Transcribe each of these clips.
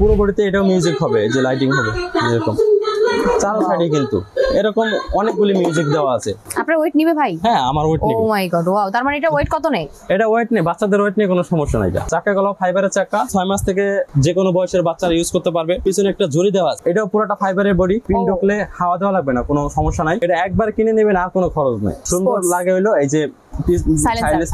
পুরো বডিতে এটাও মিউজিক হবে, যে লাইটিং হবে এরকম চার সাইডে, কিন্তু এরকম অনেকগুলি মিউজিক দেওয়া আছে। আপনার ওয়েট নিবে ভাই? হ্যাঁ, আমার ওয়েট নিবে। ও মাই গড, ওয়াও। তার মানে এটা ওয়েট কত নেই? এটা ওয়েট নেই, বাচ্চাদের ওয়েট নিয়ে কোনো সমস্যা নাই। চাকাগুলো ফাইবারের চাকা, 6 মাস থেকে যে কোনো বয়সের বাচ্চারা ইউজ করতে পারবে। পিছনে একটা ঝুড়ি দেওয়া আছে, এটাও পুরোটা ফাইবারের বডি, পিন ঢুকলে হাওয়া দেওয়া লাগবে না, কোনো সমস্যা নাই। এটা একবার কিনে নেবেন, আর কোনো খরচ নাই। সুন্দর লাগে হইলো এই যে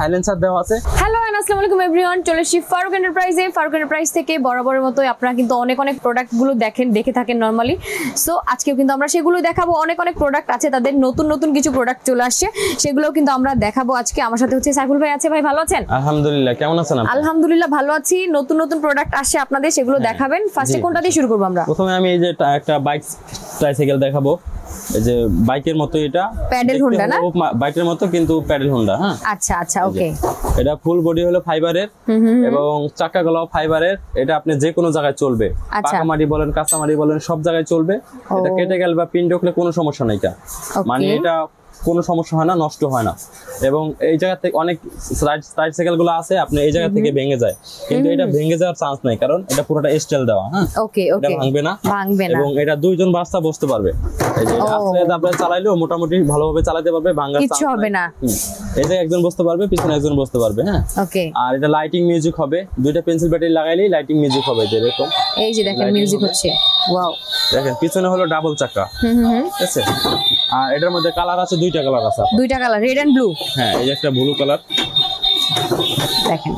সাইলেন্সার দেওয়া আছে। হ্যালো এন্ড আসসালামু আলাইকুম এভরিওয়ান, চলে এসেছি ফারুক এন্টারপ্রাইজে। ফারুক এন্টারপ্রাইজ থেকে বরাবরের মতো আপনারা কিন্তু অনেক প্রোডাক্ট গুলো দেখে থাকেন নরমালি। সো আজকেও কিন্তু আমরা সেগুলো দেখাবো। অনেক প্রোডাক্ট আছে, তাদের নতুন কিছু প্রোডাক্ট চলে আসছে, সেগুলোও কিন্তু আমরা দেখাবো আজকে। আমার সাথে হচ্ছে সাইফুল ভাই আছে। ভাই ভালো আছেন? আলহামদুলিল্লাহ, কেমন আছেন আপনি? আলহামদুলিল্লাহ ভালো আছি। নতুন প্রোডাক্ট আসছে আপনাদের, সেগুলো দেখাবেন। ফার্স্টে কোনটা দিয়ে শুরু করব আমরা? প্রথমে আমি এই যে একটা বাইক ট্রাইসাইকেল দেখাবো। এই যে বাইকের মতো, এটা প্যাডেল হোন্ডা না? বাইকের মতো কিন্তু প্যাডেল হোন্ডা। হ্যাঁ, আচ্ছা ওকে। এটা ফুল বডি হলো ফাইবারের এবং চাকাগুলো ফাইবারের। এটা আপনি যে কোনো জায়গায় চলবে, পাকা মাটি বলেন, কাঁচা মাটি বলেন, সব জায়গায় চলবে। এটা কেটে গেল বা পিন ঢুকলে কোনো সমস্যা নাই। মানে এটা কোনো সমস্যা হয় না, নষ্ট হয় না। এবং এই জায়গা থেকে অনেক সাইকেল গুলো আছে, আপনি এই জায়গা থেকে ভেঙে যায়, কিন্তু এটা ভেঙে যাওয়ার চান্স নাই, কারণ এটা পুরোটা স্টাইল দেওয়া। হ্যাঁ, এটা ভাঙবে না। এবং এটা দুইজন বাচ্চা বসতে পারবে। এই যে আসলে আপনি চালাইলেও মোটামুটি ভালোভাবে চালাতে পারবে, ভাঙার কিছু হবে না। এই যে একজন বসতে পারবে, পিছনে একজন বসতে পারবে। হ্যাঁ, ওকে। আর এটা লাইটিং মিউজিক হবে, দুইটা পেন্সিল ব্যাটারি লাগাইলেই লাইটিং মিউজিক হবে, যেরকম এই যে দেখেন মিউজিক হচ্ছে। ওয়াও, দেখেন পিছনে হলো ডাবল চাকা। ঠিক আছে। আর এটার মধ্যে কালার আছে, দুইটা কালার আছে। দুইটা কালার, রেড এন্ড ব্লু। হ্যাঁ, এই যে একটা ব্লু কালার দেখেন,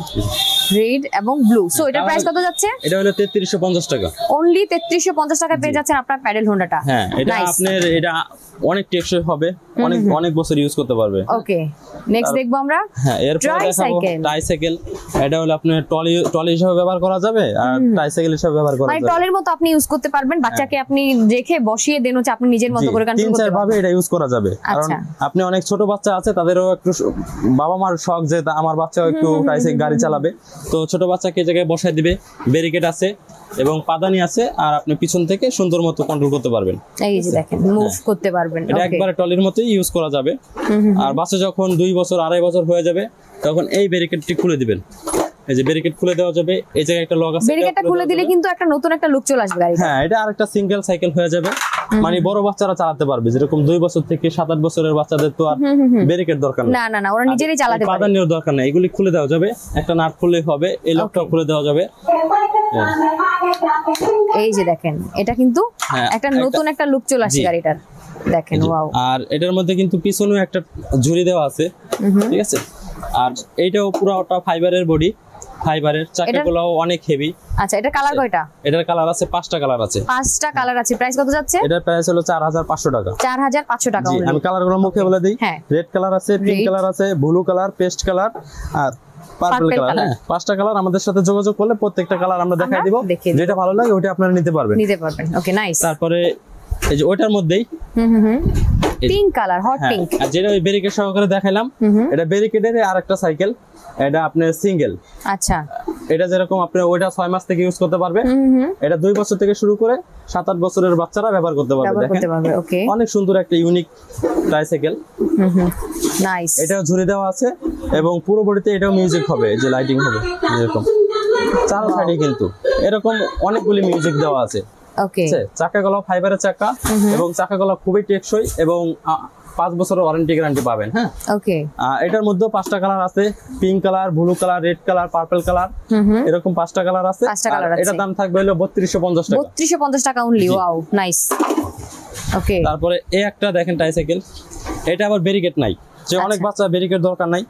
রেড এবং ব্লু। সো এটার প্রাইস কত যাচ্ছে? এটা হলো 3350 টাকা। অনলি 3350 টাকায় পেয়ে যাচ্ছেন আপনার প্যাডেল হোন্ডাটা। হ্যাঁ, এটা আপনার এটা অনেক টেকসই হবে, অনেক বছর ইউজ করতে পারবে। ওকে, নেক্সট দেখবো আমরা। হ্যাঁ, এরপর দেখাবো ট্রাইসাইকেল। এটা হলো আপনার টলি হিসেবে ব্যবহার করা যাবে, আর ট্রাইসাইকেল হিসেবে ব্যবহার করা যাবে। মানে টলির মতো আপনি ইউজ করতে পারবেন, বাচ্চাকে আপনি রেখে বসিয়ে দেন, হচ্ছে আপনি নিজের মতো করে কন্ট্রোল করতে পারবেন। 3-4 ভাবে এটা ইউজ করা যাবে। কারণ আপনি অনেক ছোট বাচ্চা আছে, তাদেরও একটু বাবা মার শখ যে আমার বাচ্চাও একটু ট্রাইসাইকেল গাড়ি চালাবে, তো ছোট বাচ্চাকে এই জায়গায় বসায় দিবে। ব্যারিকেড আছে এবং পাদানি আছে, আর আপনি পিছন থেকে সুন্দর মতো কন্ট্রোল করতে পারবেন। এই যে দেখেন, মুভ করতে পারবেন। এটা একবারে টলির মতোই ইউজ করা যাবে। আর বাচ্চা যখন 2 বছর 2.5 বছর হয়ে যাবে, তখন এই ব্যারিকেডটি খুলে দিবেন। এই যে ব্যারিকেড খুলে দেওয়া যাবে, এই জায়গায় একটা লক আছে, ব্যারিকেডটা খুলে দিলে কিন্তু একটা নতুন একটা লুক চলে আসবে গাড়িতে। হ্যাঁ, এটা আরেকটা সিঙ্গেল সাইকেল হয়ে যাবে। মানে বড় বাচ্চারা চালাতে পারবে, যেরকম 2 বছর থেকে 7-8 বছরের বাচ্চাদের তো আর ব্যারিকেড দরকার নেই। না, ওরা নিজেরাই চালাতে পারবে, পাদানির দরকার নেই। এগুলি খুলে দেওয়া যাবে, একটা নাট খুললেই হবে। এই লকটাও খুলে দেওয়া যাবে। এই যে দেখেন, এটা কিন্তু একটা নতুন একটা লুক চলে আসছে গাড়িটার। দেখেন, ওয়াও। আর এটার মধ্যে কিন্তু পিছনেও একটা ঝুড়ি দেওয়া আছে। ঠিক আছে। আর এইটাও পুরোটা ফাইবারের বডি, ফাইবারের চাকাগুলোও অনেক হেভি। আচ্ছা, এটা কালার কয়টা? এটার কালার আছে 5টা কালার আছে। 5টা কালার আছে। প্রাইস কত যাচ্ছে? এটার প্রাইস হলো 4500 টাকা। 4500 টাকা। আমি কালারগুলো মুখে বলে দেই। রেড কালার আছে, পিঙ্ক কালার আছে, ব্লু কালার, পেস্ট কালার আর পার্পল কালার। হ্যাঁ, 5টা কালার। আমাদের সাথে যোগাযোগ করলে প্রত্যেকটা কালার আমরা দেখাই দিব, যেটা ভালো লাগে ওটা আপনারা নিতে পারবেন। ওকে, নাইস। তারপরে এই যে ওটার মধ্যেই পিঙ্ক কালার, হট পিঙ্ক, আর যেটা ওই ব্যারিকেড সহকারে দেখাইলাম, এটা ব্যারিকেডের আরেকটা সাইকেল। এটা আপনার সিঙ্গেল। আচ্ছা, এটা যেরকম আপনি ওইটা 6 মাস থেকে ইউজ করতে পারবে, এটা 2 বছর থেকে শুরু করে 7-8 বছরের বাচ্চারা ব্যবহার করতে পারবে। দেখেন, ওকে, অনেক সুন্দর একটা ইউনিক ট্রাইসাইকেল। নাইস। এটাও ঝুড়ি দেওয়া আছে এবং পুরো বডিতে এটাও মিউজিক হবে, যে লাইটিং হবে এরকম চার সাইডে, কিন্তু এরকম অনেকগুলি মিউজিক দেওয়া আছে। ওকে, চাকাগুলো ফাইবারের চাকা এবং চাকাগুলো খুবই টেকসই এবং 5 বছরের ওয়ারেন্টি গ্যারান্টি পাবেন। হ্যাঁ, ওকে। এটার মধ্যে 5টা কালার আছে, pink colour, blue colour, red colour, purple colour, এরকম 5টা কালার আছে। এটার দাম থাকবে হলো 3250 টাকা। 3250 টাকা অনলি। Wow, nice. ওকে, তারপরে এই একটা দেখেন ট্রাইসাইকেল। এটা আবার ব্যারিকেড নাই, যে অনেক বাচ্চা ব্যারিকেড দরকার নাই,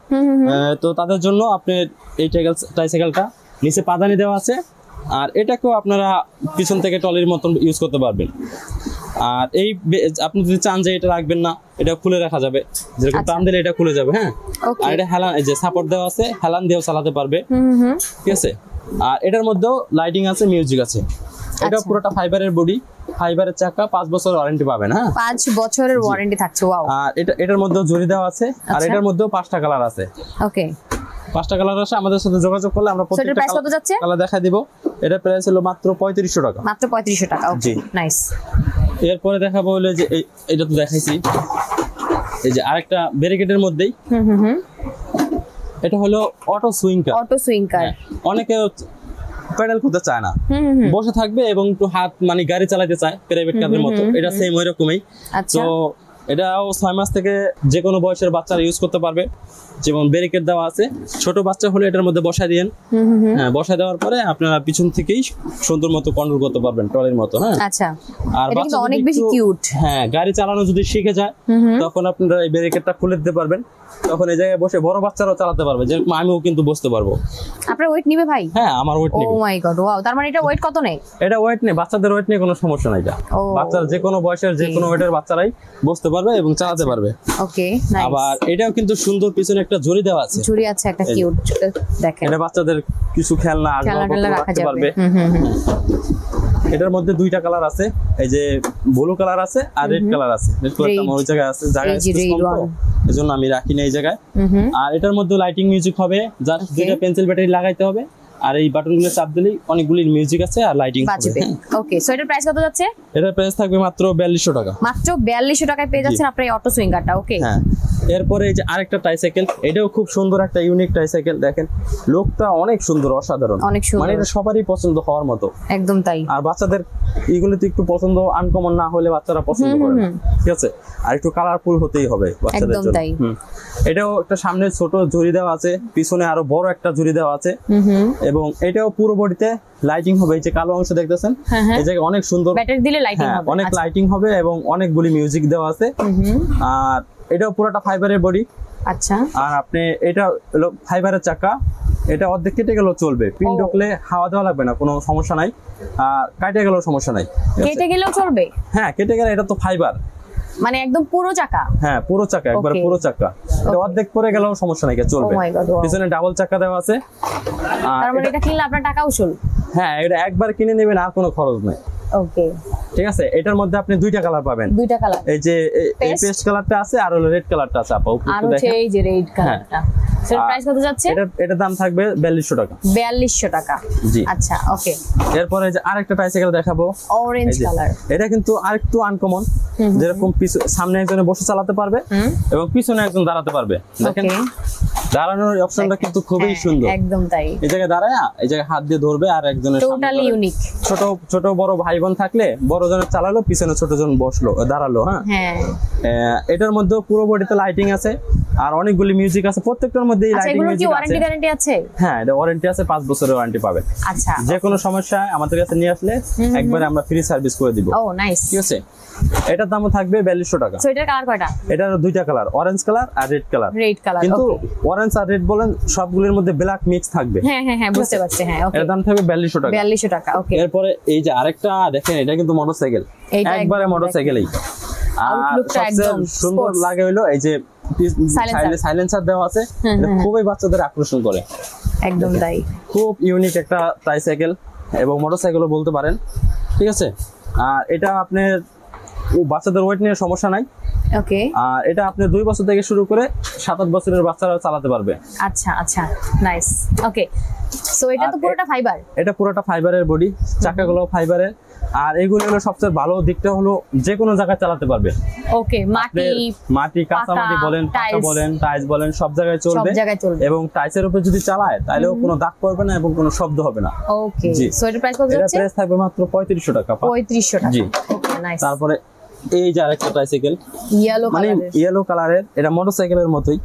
তো তাদের জন্য আপনি এই ট্রাইসাইকেলটা নিচে পাদানি দেওয়া আছে। আর এটাকেও আপনারা পিছন থেকে টলির মতন ইউজ করতে পারবেন। আর এই আপনি যদি চান যে এটা রাখবেন না, এটা খুলে রাখা যাবে, যেরকম টান দিলে এটা খুলে যাবে। হ্যাঁ, আর এটা হেলান, এই যে সাপোর্ট দেওয়া আছে, হেলান দিয়েও চালাতে পারবে। ঠিক আছে। আর এটার মধ্যেও লাইটিং আছে, মিউজিক আছে। এটা পুরোটা ফাইবারের বডি, ফাইবারের চাকা, 5 বছরের ওয়ারেন্টি পাবেন। হ্যাঁ, 5 বছরের ওয়ারেন্টি থাকছে। ওয়াও। আর এটার মধ্যেও জড়ি দেওয়া আছে, আর এটার মধ্যেও 5টা কালার আছে। ওকে, 5টা কালার আছে। আমাদের সাথে যোগাযোগ করলে আমরা প্রত্যেকটা কালার দেখাই দিব। এটা প্রাইস হলো মাত্র 3500 টাকা। মাত্র 3500 টাকা। ওকে, নাইস। এরপরে দেখাবো হলো যে এটা তো দেখাইছি, এই যে আরেকটা ব্যারিকেডের মধ্যেই। এটা হলো অটো সুইং কার। অটো সুইং কার। অনেকে প্যাডেল করতে চায় না, বসে থাকবে এবং একটু হাত মানে গাড়ি চালাতে চায় প্রাইভেট কারের মতো, এটা সেম ওই রকমই। আচ্ছা। তো এটাও 6 মাস থেকে যে কোনো বয়সের বাচ্চারা ইউজ করতে পারবে। যেমন ব্যারিকেড দেওয়া আছে, ছোট বাচ্চা হলে এটার মধ্যে বসায় দিয়েন, হ্যাঁ বসায় দেওয়ার পরে আপনারা পিছন থেকেই সুন্দর মতো কন্ট্রোল করতে পারবেন ট্রলির মতো। হ্যাঁ আচ্ছা, আর এটা কিন্তু বাচ্চা অনেক যদি বেশি একটু- কিউট। হ্যাঁ গাড়ি চালানো যদি শিখে যায় তখন আপনারা এই ব্যারিকেডটা খুলে দিতে পারবেন, তখন এই জায়গায় বসে বড় বাচ্চারাও চালাতে পারবে, যেরকম আমিও কিন্তু বসতে পারবো। আপনার ওয়েট নিবে ভাই? হ্যাঁ আমার ওয়েট ও নেই, মাই গড, ওয়াও, তার মানে এটা ওয়েট কত নেই? এটা ওয়েট নেই, বাচ্চাদের ওয়েট নিয়ে কোনো সমস্যা নাই। এটা ও। বাচ্চারা যে কোনো বয়সের যে কোনো ওয়েটের বাচ্চারাই বসতে পারবে এবং চালাতে পারবে। ওকে, নাইস। আবার এটাও কিন্তু সুন্দর, পিছনে একটা ঝুড়ি দেওয়া আছে, ঝুড়ি আছে একটা কিউট, দেখেন এটা বাচ্চাদের কিছু খেলনা খেলনা আসবাবপত্র রাখা রাখতে যাবে। পারবে। এটার মধ্যে দুইটা কালার আছে, এই যে ব্লু কালার আছে আর রেড কালার আছে। রেড কালারটা আমার ওই জায়গায় আছে, জায়গা এই যে স্পেস red কম তো one। এজন্য আমি রাখি না এই জায়গায়। আর এটার মধ্যে লাইটিং মিউজিক হবে, জাস্ট দুইটা পেন্সিল ব্যাটারি লাগাইতে হবে, আর এই বাটনগুলো চাপ দিলেই অনেকগুলি মিউজিক আছে আর লাইটিং হবে। বাজবে। ওকে, সো এটার প্রাইস কত যাচ্ছে? এটার প্রাইস থাকবে মাত্র 4200 টাকা। মাত্র 4200 টাকায় পেয়ে যাচ্ছেন আপনার এই অটো সুইঙ্গারটা। ওকে, হ্যাঁ এরপরে এই যে আরেকটা ট্রাইসাইকেল, এটাও খুব সুন্দর একটা ইউনিক ট্রাইসাইকেল। দেখেন লোকটা অনেক সুন্দর, অসাধারণ, অনেক সুন্দর। মানে এটা সবারই পছন্দ হওয়ার মতো। একদম তাই। আর বাচ্চাদের এগুলো তো একটু পছন্দ, আনকমন না হলে বাচ্চারা পছন্দ করে না, ঠিক আছে? আর একটু কালারফুল হতেই হবে বাচ্চাদের একদম জন্য। তাই। এটাও একটা সামনে ছোট ঝুড়ি দেওয়া আছে, পিছনে আরো বড় একটা ঝুড়ি দেওয়া আছে, এবং এটাও পুরো বডিতে লাইটিং হবে। এই যে কালো অংশ দেখতেছেন, এই জায়গায় অনেক সুন্দর ব্যাটারি দিলে লাইটিং হ্যাঁ হবে। অনেক আচ্ছা। লাইটিং হবে এবং অনেকগুলি মিউজিক দেওয়া আছে। আর এটাও পুরোটা ফাইবারের বডি। আচ্ছা, আর আপনি এটা হলো ফাইবারের চাকা, এটা অর্ধেক কেটে গেলেও চলবে, পিন ঢুকলে হাওয়া দেওয়া লাগবে না, কোনো সমস্যা নাই। আর কাটে গেলেও সমস্যা নাই, ঠিক আছে? কেটে গেলেও চলবে? হ্যাঁ কেটে গেলে, এটা তো ফাইবার, মানে একদম পুরো চাকা? হ্যাঁ পুরো চাকা, একবার Okay. পুরো চাকা। এটা অর্ধেক পরে গেলেও সমস্যা নাই, চলবে। Oh my God, wow. পিছনে ডাবল চাকা দেওয়া আছে। আর তার মানে এটা কিনলে আপনার টাকা উসুল? হ্যাঁ এটা একবার কিনে নেবেন, আর কোনো খরচ নাই, ওকে, ঠিক আছে? এটার মধ্যে আপনি দুইটা কালার পাবেন, দুইটা কালার, এই যে এই Paste? পেস্ট কালারটা আছে আর হলো রেড কালারটা আছে। আপা আর হচ্ছে এই যে রেড কালারটা। সেটার আর প্রাইস কত যাচ্ছে? এটার দাম থাকবে 4200 টাকা। 4200 টাকা। জি। আচ্ছা, ওকে। এরপরে যে আরেকটা ট্রাইসাইকেল দেখাবো, অরেঞ্জ এই যে, কালার। এটা কিন্তু আরেকটু আনকমন, যেরকম সামনে একজনে বসে চালাতে পারবে এবং পিছনে একজন দাঁড়াতে পারবে। দেখেন ওকে, দাঁড়ানোর অপশনটা কিন্তু খুবই হ্যাঁ, সুন্দর। একদম তাই। এই জায়গায় দাঁড়ায়, এই জায়গায় হাত দিয়ে ধরবে আর একজনের সামনে টোটালি ধরে। ইউনিক। ছোট ছোট বড় ভাই বোন থাকলে বড় জনের চালালো, পিছনে ছোট জন বসলো, দাঁড়ালো। হ্যাঁ হ্যাঁ, এটার মধ্যে পুরো বডিতে লাইটিং আছে আর অনেকগুলি মিউজিক আছে, প্রত্যেকটার মধ্যে আচ্ছা, লাইটিং এগুলোর কি মিউজিক আছে। ওয়ারেন্টি গ্যারান্টি আছে? হ্যাঁ এটা ওয়ারেন্টি আছে, 5 বছরের ওয়ারেন্টি পাবেন। আচ্ছা, যে কোনো সমস্যা আমাদের কাছে নিয়ে আসলে একবারে আমরা ফ্রি সার্ভিস করে দিব, ও নাইস। ঠিক আছে? এটার দামও থাকবে 4200 টাকা। সো এটার কালার কয়টা? এটার দুইটা কালার, অরেঞ্জ কালার আর রেড কালার। রেড কালার, কিন্তু ওকে। অরেঞ্জ আর রেড বলেন, সবগুলোর মধ্যে ব্ল্যাক মিক্স থাকবে। হ্যাঁ হ্যাঁ হ্যাঁ, বুঝতে পারছি। হ্যাঁ, ওকে। এর দাম থাকবে 4200 টাকা। 4200 টাকা, ওকে। এরপরে এই যে আরেকটা দেখেন, এটা কিন্তু মোটরসাইকেল, এইটা একবারে একদম মোটরসাইকেলই। আর Outlook-টা সবচেয়ে একদম সুন্দর sports। লাগে হলো এই যে সাইলেন্সার দেওয়া আছে, এটা খুবই বাচ্চাদের আকর্ষণ করে। একদম তাই। খুব ইউনিক একটা ট্রাইসাইকেল এবং মোটরসাইকেলও বলতে পারেন, ঠিক আছে? আর এটা আপনার বাচ্চাদের ওয়েট নিয়ে সমস্যা নাই। ওকে, আর এটা আপনি 2 বছর থেকে শুরু করে 7-8 বছরের বাচ্চারা চালাতে পারবে। আচ্ছা আচ্ছা, নাইস। ওকে, সো এটা তো আর পুরোটা ফাইবার? এটা পুরোটা ফাইবারের বডি, চাকাগুলো ফাইবারের। আর এগুলো হলো সবচেয়ে ভালো দিকটা হলো যে কোনো জায়গায় চালাতে পারবে। ওকে, মাটি, মাটি, কাঁচা মাটি বলেন, পাকা টাইলস। বলেন, টাইলস বলেন, সব জায়গায় সব চলবে। জায়গায় চলবে। এবং টাইলসের উপর যদি চালায় তাহলেও কোনো দাগ পড়বে না এবং কোনো শব্দ হবে না। ওকে, জি। সো এটার প্রাইস কত এটা যাচ্ছে? প্রাইস থাকবে মাত্র 3500 টাকা। 3500 টাকা। জি। ওকে, নাইস। তারপরে এই যে আরেকটা ট্রাইসাইকেল, ইয়েলো মানে কালারের। ইয়েলো কালারের, এটা মোটরসাইকেলের মতোই,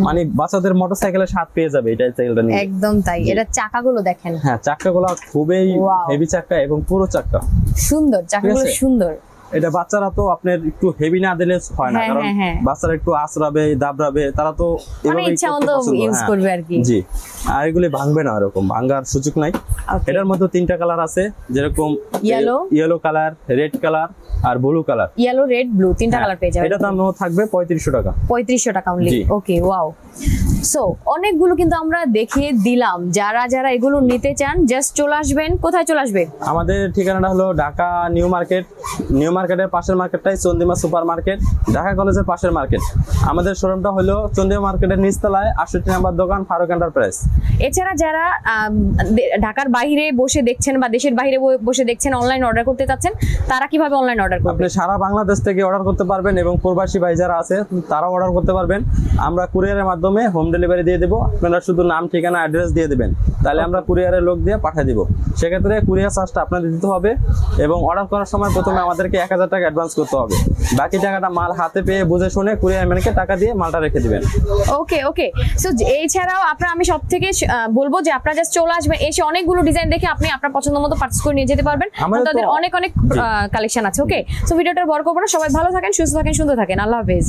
মানে বাচ্চাদের মোটরসাইকেলের স্বাদ পেয়ে যাবে এই ট্রাইসাইকেলটা নিয়ে। একদম তাই। এটা চাকাগুলো দেখেন, হ্যাঁ চাকাগুলো খুবই Wow. হেভি চাকা এবং পুরো চাকা সুন্দর, চাকাগুলো আছে? সুন্দর। এটা বাচ্চারা তো আপনার একটু হেভি না দিলে হয় না, হ্যাঁ, কারণ হ্যাঁ, হ্যাঁ। বাচ্চারা একটু আঁচড়াবে, দাবড়াবে, তারা তো এভাবেই ইচ্ছা করতে মতো পছন্দ, ইউজ হ্যাঁ। করবে আর কি। জি। আর এগুলি ভাঙবে না, এরকম ভাঙার সুযোগ নাই। Okay. এটার মধ্যে 3টা কালার আছে, যেরকম ইয়েলো কালার, রেড কালার আর blue colour. Yellow, red, blue, তিনটা কালার পেয়ে যাবেন। এটা দাম থাকবে 3500 টাকা। 3500 টাকা অনলি। জি। Okay, wow. সো অনেকগুলো কিন্তু আমরা দেখিয়ে দিলাম। যারা যারা এগুলো নিতে চান জাস্ট চলে আসবেন। কোথায় চলে আসবে? আমাদের ঠিকানাটা হলো ঢাকা নিউ মার্কেট, নিউ মার্কেটের পাশের মার্কেটটাই চন্দ্রিমা সুপার মার্কেট, ঢাকা কলেজের পাশের মার্কেট। আমাদের শোরুমটা হলো চন্দ্রিমা মার্কেটের নিচতলায় 68 নম্বর দোকান, ফারুক এন্টারপ্রাইজ। এছাড়া যারা ঢাকার বাইরে বসে দেখছেন বা দেশের বাইরে বসে দেখছেন, অনলাইন অর্ডার করতে চাচ্ছেন, তারা কিভাবে অনলাইন অর্ডার করবে? আপনি সারা বাংলাদেশ থেকে অর্ডার করতে পারবেন এবং প্রবাসী ভাই যারা আছে তারাও অর্ডার করতে পারবেন। আমরা কুরিয়ারের মাধ্যমে হোম ডেলিভারি দিয়ে দেবো। আপনারা শুধু নাম, ঠিকানা, অ্যাড্রেস দিয়ে দেবেন, তাহলে আমরা কুরিয়ারের লোক দিয়ে পাঠিয়ে দিব। সেক্ষেত্রে কুরিয়ার চার্জটা আপনাদের দিতে হবে এবং অর্ডার করার সময় প্রথমে আমাদেরকে 1000 টাকা অ্যাডভান্স করতে হবে। বাকি টাকাটা মাল হাতে পেয়ে বুঝে শুনে কুরিয়ার ম্যানকে টাকা দিয়ে মালটা রেখে দিবেন। ওকে ওকে। সো এছাড়াও আমি সব থেকে বলবো যে আপনারা জাস্ট চলে আসবেন, এসে অনেকগুলো ডিজাইন দেখে আপনি আপনার পছন্দ মতো পারচেজ করে নিয়ে যেতে পারবেন। তাদের অনেক অনেক কালেকশন আছে। ওকে, সো ভিডিওটা বড় করবো না, সবাই ভালো থাকেন, সুস্থ থাকেন, সুন্দর থাকেন। আল্লাহ হাফেজ।